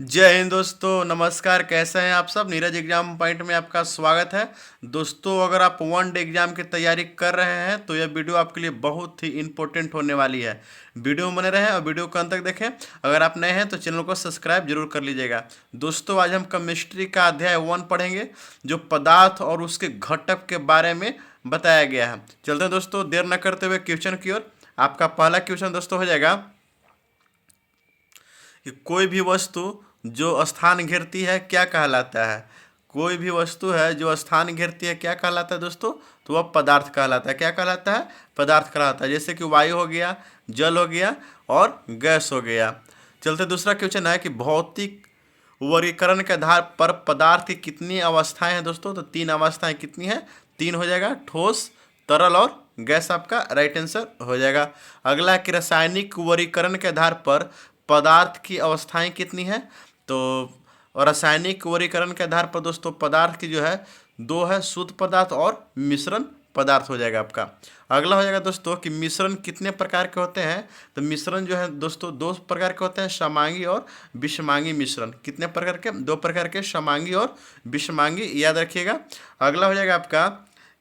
जय हिंद दोस्तों, नमस्कार। कैसे हैं आप सब? नीरज एग्जाम पॉइंट में आपका स्वागत है। दोस्तों, अगर आप वन डे एग्जाम की तैयारी कर रहे हैं तो यह वीडियो आपके लिए बहुत ही इंपॉर्टेंट होने वाली है। वीडियो में बने रहें और वीडियो को अंत तक देखें। अगर आप नए हैं तो चैनल को सब्सक्राइब जरूर कर लीजिएगा। दोस्तों, आज हम केमिस्ट्री का अध्याय 1 पढ़ेंगे, जो पदार्थ और उसके घटक के बारे में बताया गया है। चलते हैं दोस्तों, देर न करते हुए क्वेश्चन की ओर। आपका पहला क्वेश्चन दोस्तों हो जाएगा कि कोई भी वस्तु जो स्थान घेरती है क्या कहलाता है। कोई भी वस्तु है जो स्थान घेरती है क्या कहलाता है दोस्तों? तो वह पदार्थ कहलाता है। क्या कहलाता है? पदार्थ कहलाता है। जैसे कि वायु हो गया, जल हो गया और गैस हो गया। चलते दूसरा क्वेश्चन है कि भौतिक वर्गीकरण के आधार पर पदार्थ की कितनी अवस्थाएं हैं दोस्तों? तो 3 अवस्थाएं। कितनी है? 3 हो जाएगा, ठोस, तरल और गैस। आपका राइट आंसर हो जाएगा। अगला है कि रासायनिक वर्गीकरण के आधार पर पदार्थ की अवस्थाएं कितनी हैं? तो रासायनिक वर्गीकरण के आधार पर दोस्तों पदार्थ की जो है 2 है, शुद्ध पदार्थ और मिश्रण पदार्थ हो जाएगा आपका। अगला हो जाएगा दोस्तों कि मिश्रण कितने प्रकार के होते हैं? तो मिश्रण जो है दोस्तों 2 प्रकार के होते हैं, समांगी और विषमांगी मिश्रण। कितने प्रकार के? 2 प्रकार के, समांगी और विषमांगी, याद रखिएगा। अगला हो जाएगा आपका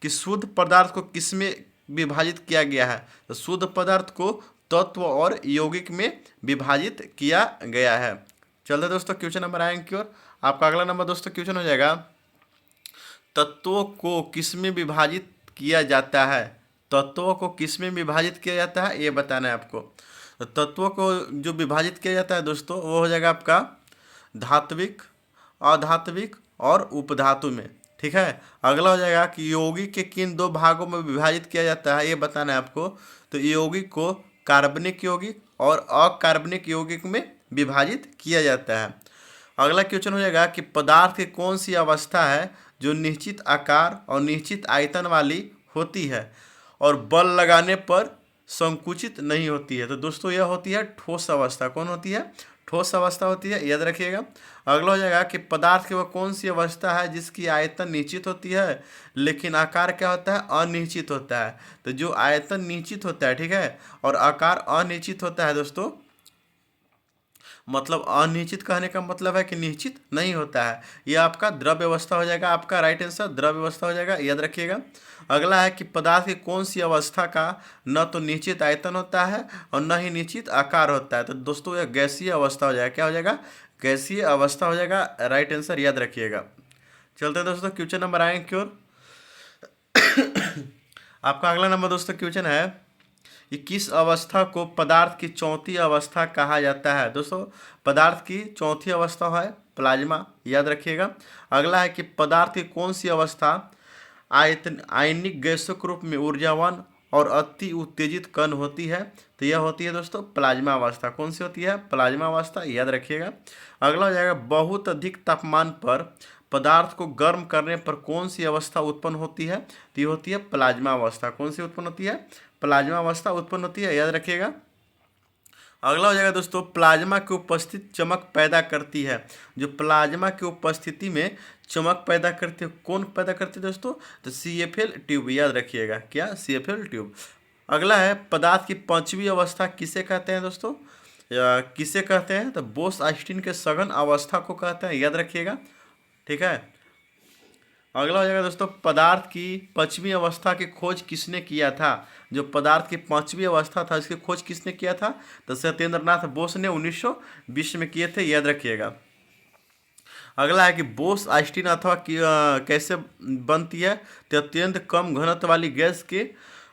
कि शुद्ध पदार्थ को किसमें विभाजित किया गया है? तो शुद्ध पदार्थ को तत्व और यौगिक में विभाजित किया गया है। चलते दोस्तों क्वेश्चन नंबर आएंगे की ओर। आपका अगला नंबर दोस्तों क्वेश्चन हो जाएगा, तत्वों को किसमें विभाजित किया जाता है? तत्वों को किसमें विभाजित किया जाता है ये बताना है आपको। तो तत्वों को जो विभाजित किया जाता है दोस्तों वो हो जाएगा आपका धात्विक, अधात्विक और उपधातु में। ठीक है। अगला हो जाएगा कि यौगिक के किन 2 भागों में विभाजित किया जाता है ये बताना है आपको। तो यौगिक को कार्बनिक यौगिक और अकार्बनिक यौगिक में विभाजित किया जाता है। अगला क्वेश्चन हो जाएगा कि पदार्थ की कौन सी अवस्था है जो निश्चित आकार और निश्चित आयतन वाली होती है और बल लगाने पर संकुचित नहीं होती है? तो दोस्तों यह होती है ठोस अवस्था। कौन होती है? ठोस अवस्था होती है, याद रखिएगा। अगला हो जाएगा कि पदार्थ की वह कौन सी अवस्था है जिसकी आयतन निश्चित होती है लेकिन आकार क्या होता है? अनिश्चित होता है। तो जो आयतन निश्चित होता है, ठीक है, और आकार अनिश्चित होता है दोस्तों, मतलब अनिश्चित कहने का मतलब है कि निश्चित नहीं होता है। यह आपका द्रव अवस्था हो जाएगा। आपका राइट आंसर द्रव अवस्था हो जाएगा, याद रखिएगा। अगला है कि पदार्थ की कौन सी अवस्था का न तो निश्चित आयतन होता है और न ही निश्चित आकार होता है? तो दोस्तों यह गैसीय अवस्था हो जाएगा। क्या हो जाएगा? गैसीय अवस्था हो जाएगा, राइट आंसर, याद रखिएगा। चलते हैं दोस्तों क्वेश्चन नंबर आएंगे की ओर। आपका अगला नंबर दोस्तों क्वेश्चन है कि किस अवस्था को पदार्थ की चौथी अवस्था कहा जाता है? दोस्तों पदार्थ की चौथी अवस्था है प्लाज्मा, याद रखिएगा। अगला है कि पदार्थ की कौन सी अवस्था आयतन आयनिक गैसों के रूप में ऊर्जावान और अति उत्तेजित कण होती है? तो यह होती है दोस्तों प्लाज्मा अवस्था। कौन सी होती है? प्लाज्मा अवस्था, याद रखिएगा। अगला हो जाएगा बहुत अधिक तापमान पर पदार्थ को गर्म करने पर कौन सी अवस्था उत्पन्न होती है? तो ये होती है प्लाज्मा अवस्था। कौन सी उत्पन्न होती है? प्लाज्मा अवस्था उत्पन्न होती है, याद रखिएगा। अगला हो जाएगा दोस्तों प्लाज्मा की उपस्थिति चमक पैदा करती है। जो प्लाज्मा की उपस्थिति में चमक पैदा करती है, कौन पैदा करती है दोस्तों? तो CFL ट्यूब, याद रखिएगा। क्या? CFL tube. अगला है पदार्थ की 5वीं अवस्था किसे कहते हैं दोस्तों? या किसे कहते हैं? तो बोस आइंस्टीन के सघन अवस्था को कहते हैं, याद रखिएगा। ठीक है। अगला हो जाएगा दोस्तों पदार्थ की 5वीं अवस्था की खोज किसने किया था? जो पदार्थ की 5वीं अवस्था था इसकी खोज किसने किया था? तो सत्येंद्र नाथ बोस ने 1920 में किए थे, याद रखिएगा। अगला है कि बोस आइंस्टीन अथवा कैसे बनती है? तो अत्यंत कम घनत्व वाली गैस के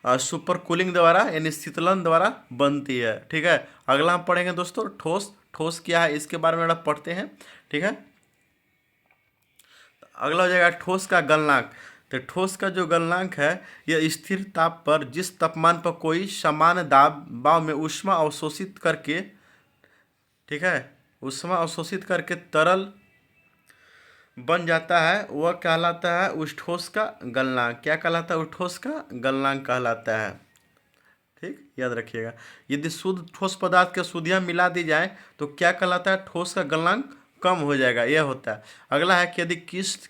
सुपर कूलिंग द्वारा यानी शीतलन द्वारा बनती है। ठीक है। अगला हम पढ़ेंगे दोस्तों ठोस। ठोस क्या है इसके बारे में पढ़ते हैं। ठीक है। अगला हो जाएगा ठोस का गलनांक। तो ठोस का जो गलनांक है यह स्थिर ताप पर जिस तापमान पर कोई समान दबाव में ऊष्मा अवशोषित करके, ठीक है, ऊष्मा अवशोषित करके तरल बन जाता है वह कहलाता है उस ठोस का गलनांक। क्या कहलाता है? उस ठोस का गलनांक कहलाता है। ठीक, याद रखिएगा। यदि शुद्ध ठोस पदार्थ के सुधियाँ मिला दी जाए तो क्या कहलाता है? ठोस का गलनांक कम हो जाएगा, यह होता है। अगला है कि यदि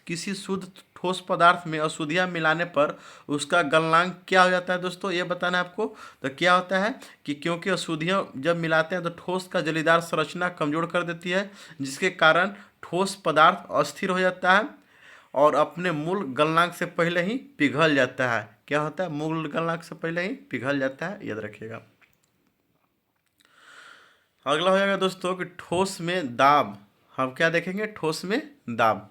किसी शुद्ध ठोस पदार्थ में अशुद्धियाँ मिलाने पर उसका गलनांक क्या हो जाता है दोस्तों, ये बताना है आपको। तो क्या होता है कि क्योंकि अशुद्धियाँ जब मिलाते हैं तो ठोस का जलीदार संरचना कमजोर कर देती है, जिसके कारण ठोस पदार्थ अस्थिर हो जाता है और अपने मूल गलनांक से पहले ही पिघल जाता है। क्या होता है, मूल गलनांक से पहले ही पिघल जाता है, याद रखिएगा। अगला हो जाएगा दोस्तों कि ठोस में दाब। हम क्या देखेंगे, ठोस में दाब।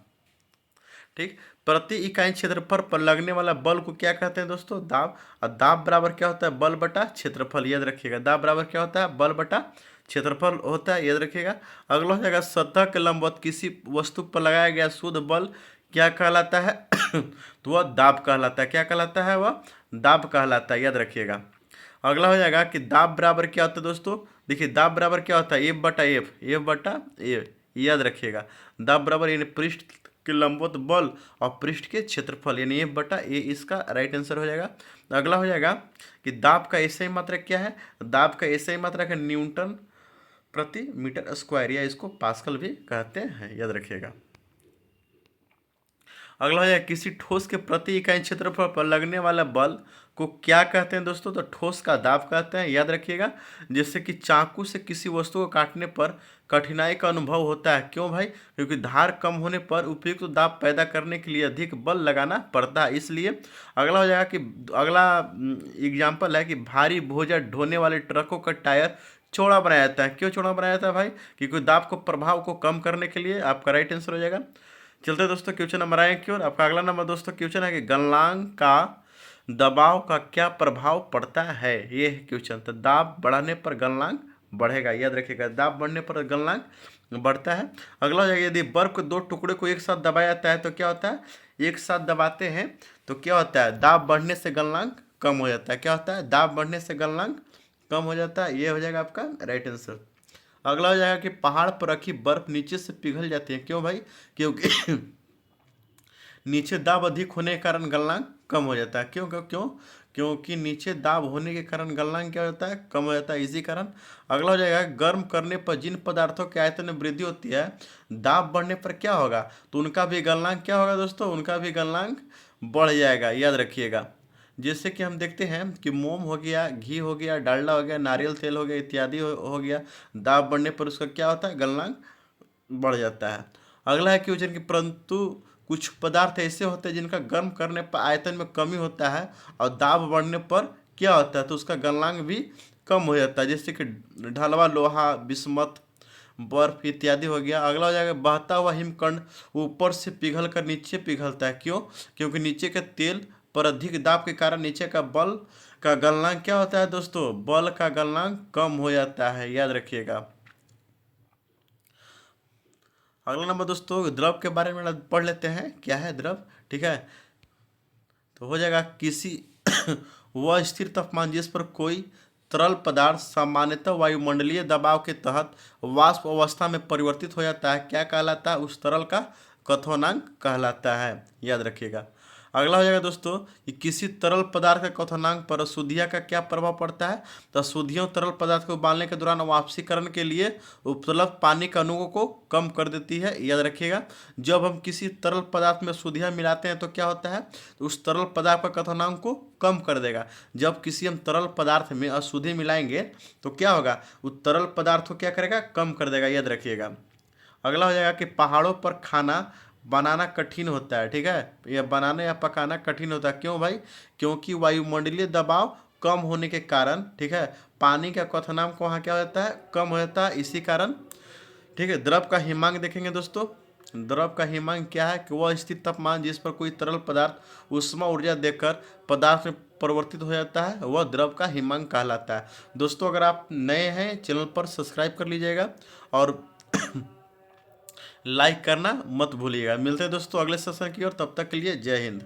ठीक, प्रति इकाई क्षेत्रफल पर लगने वाला बल को क्या कहते हैं दोस्तों, दाब। और दाब बराबर क्या होता है, बल बटा क्षेत्रफल, याद रखिएगा। दाब बराबर क्या होता है, बल बटा क्षेत्रफल होता है, याद रखिएगा। अगला हो जाएगा सतह के लंबवत किसी वस्तु पर लगाया गया शुद्ध बल क्या कहलाता है तो वह दाब कहलाता है। क्या कहलाता है, वह दाब कहलाता है, याद रखिएगा। अगला हो जाएगा कि दाब बराबर क्या होता है दोस्तों, देखिए दाब बराबर क्या होता है, एफ बटा एफ, एफ बटा ए, याद रखिएगा। दाब बराबर यानी पृष्ठ के लंबवत बल और पृष्ठ के क्षेत्रफल, यानी एफ बटा ए, इसका राइट आंसर हो जाएगा। अगला हो जाएगा कि दाब का एसआई मात्रक क्या है, दाब का एसआई मात्रक है न्यूटन प्रति मीटर स्क्वायर, या इसको पास्कल भी कहते हैं, याद रखिएगा। अगला हो जाएगा किसी ठोस के प्रति इकाई क्षेत्रफल पर लगने वाला बल को क्या कहते हैं दोस्तों, तो ठोस का दाब कहते हैं, याद रखिएगा। जैसे कि चाकू से किसी वस्तु को काटने पर कठिनाई का अनुभव होता है, क्यों भाई, क्योंकि धार कम होने पर उपयुक्त तो दाब पैदा करने के लिए अधिक बल लगाना पड़ता है, इसलिए। अगला हो जाएगा कि अगला एग्जाम्पल है कि भारी बोझा ढोने वाले ट्रकों का टायर चौड़ा बनाया जाता है। क्यों चौड़ा बनाया जाता है भाई, क्योंकि दाब को प्रभाव को कम करने के लिए। आपका राइट आंसर हो जाएगा। चलते हैं दोस्तों क्वेश्चन नंबर 1 की ओर। आपका अगला नंबर दोस्तों क्वेश्चन है कि गलनांक का दबाव का क्या प्रभाव पड़ता है, ये है क्वेश्चन। तो दाब बढ़ाने पर गलनांक बढ़ेगा, याद रखिएगा। दाब बढ़ने पर गलनांक बढ़ता है। अगला हो जाएगा यदि बर्फ के दो टुकड़े को एक साथ दबाया जाता है तो क्या होता है, एक साथ दबाते हैं तो क्या होता है, दाब बढ़ने से गलनांक कम हो जाता है। क्या होता है, दाब बढ़ने से गलनांक कम हो जाता है, ये हो जाएगा आपका राइट आंसर। अगला हो जाएगा कि पहाड़ पर रखी बर्फ नीचे से पिघल जाती है, क्यों भाई, क्योंकि नीचे दाब अधिक होने के कारण गलनांक कम हो जाता है। क्यों क्यों क्यों क्योंकि नीचे दाब होने के कारण गलनांक क्या होता है, कम हो जाता है, इसी कारण। अगला हो जाएगा गर्म करने पर जिन पदार्थों के आयतन में वृद्धि होती है, दाब बढ़ने पर क्या होगा, तो उनका भी गलनांक क्या होगा दोस्तों, उनका भी गलनांक बढ़ जाएगा, याद रखिएगा। जैसे कि हम देखते हैं कि मोम हो गया, घी हो गया, डालडा हो गया, नारियल तेल हो गया, इत्यादि हो गया, दाब बढ़ने पर उसका क्या होता है, गलनांक बढ़ जाता है। अगला है क्वेश्चन कि परंतु कुछ पदार्थ ऐसे होते हैं जिनका गर्म करने पर आयतन में कमी होता है और दाब बढ़ने पर क्या होता है, तो उसका गलनांक भी कम हो जाता है, जैसे कि ढलवा लोहा, बिस्मत, बर्फ इत्यादि हो गया। अगला हो जाएगा बहता हुआ हिमकंड ऊपर से पिघल कर नीचे पिघलता है, क्यों, क्योंकि नीचे के तेल पर अधिक दाब के कारण नीचे का बल का गलनांक क्या होता है दोस्तों, बल का गलनांक कम हो जाता है, याद रखिएगा। अगला नंबर दोस्तों द्रव के बारे में पढ़ लेते हैं, क्या है द्रव, ठीक है। तो हो जाएगा किसी वह स्थिर तापमान जिस पर कोई तरल पदार्थ सामान्यतः वायुमंडलीय दबाव के तहत वाष्प अवस्था में परिवर्तित हो जाता है, क्या कहलाता है, उस तरल का क्वथनांक कहलाता है, याद रखिएगा। अगला हो जाएगा दोस्तों कि किसी तरल पदार्थ का क्वथनांक पर अशुद्धियाँ का क्या प्रभाव पड़ता है, तो अशुद्धियों तरल पदार्थ को उबालने के दौरान वाष्पीकरण के लिए उपलब्ध पानी के अणुओं को कम कर देती है, याद रखिएगा। जब हम किसी तरल पदार्थ में अशुद्धियाँ मिलाते हैं तो क्या होता है, तो उस तरल पदार्थ का क्वथनांक को कम कर देगा। जब किसी हम तरल पदार्थ में अशुद्धि मिलाएंगे तो क्या होगा, उस तरल पदार्थ को क्या करेगा, कम कर देगा, याद रखिएगा। अगला हो जाएगा कि पहाड़ों पर खाना बनाना कठिन होता है, ठीक है, यह बनाना या पकाना कठिन होता है, क्यों भाई, क्योंकि वायुमंडलीय दबाव कम होने के कारण, ठीक है, पानी का क्वथनांक वहाँ क्या हो जाता है, कम हो जाता है, इसी कारण, ठीक है। द्रव का हिमांक देखेंगे दोस्तों, द्रव का हिमांक क्या है कि वह स्थिर तापमान जिस पर कोई तरल पदार्थ उष्मा ऊर्जा देकर पदार्थ में परिवर्तित हो जाता है, वह द्रव का हिमांक कहलाता है। दोस्तों अगर आप नए हैं चैनल पर सब्सक्राइब कर लीजिएगा और लाइक करना मत भूलिएगा। मिलते हैं दोस्तों अगले सेशन की ओर, तब तक के लिए जय हिंद।